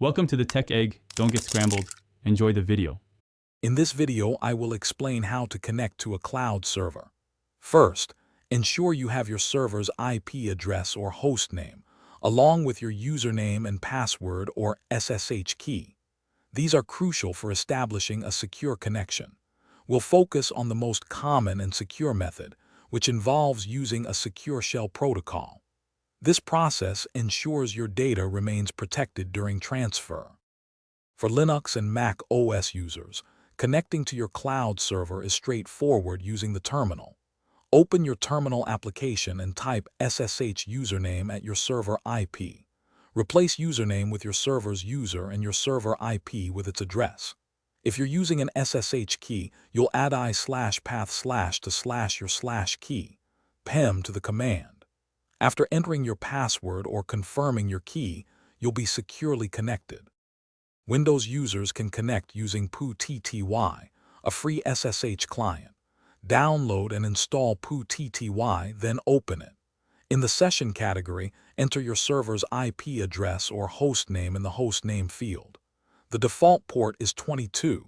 Welcome to the Tech Egg. Don't get scrambled. Enjoy the video. In this video, I will explain how to connect to a cloud server. First, ensure you have your server's IP address or host name, along with your username and password or SSH key. These are crucial for establishing a secure connection. We'll focus on the most common and secure method, which involves using a secure shell protocol. This process ensures your data remains protected during transfer. For Linux and Mac OS users, connecting to your cloud server is straightforward using the terminal. Open your terminal application and type SSH username at your server IP. Replace username with your server's user and your server IP with its address. If you're using an SSH key, you'll add i/path/ to your /key, pem to the command. After entering your password or confirming your key, you'll be securely connected. Windows users can connect using PooTTY, a free SSH client. Download and install PooTTY, then open it. In the session category, enter your server's IP address or hostname in the hostname field. The default port is 22.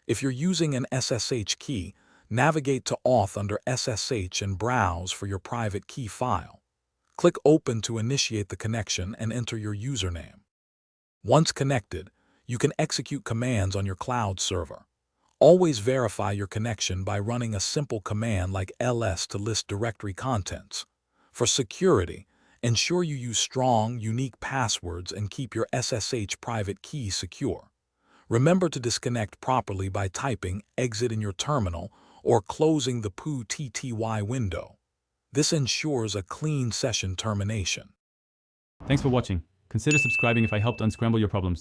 If you're using an SSH key, navigate to auth under SSH and browse for your private key file. Click Open to initiate the connection and enter your username. Once connected, you can execute commands on your cloud server. Always verify your connection by running a simple command like ls to list directory contents. For security, ensure you use strong, unique passwords and keep your SSH private key secure. Remember to disconnect properly by typing exit in your terminal or closing the PooTTY window. This ensures a clean session termination. Thanks for watching. Consider subscribing if I helped unscramble your problems.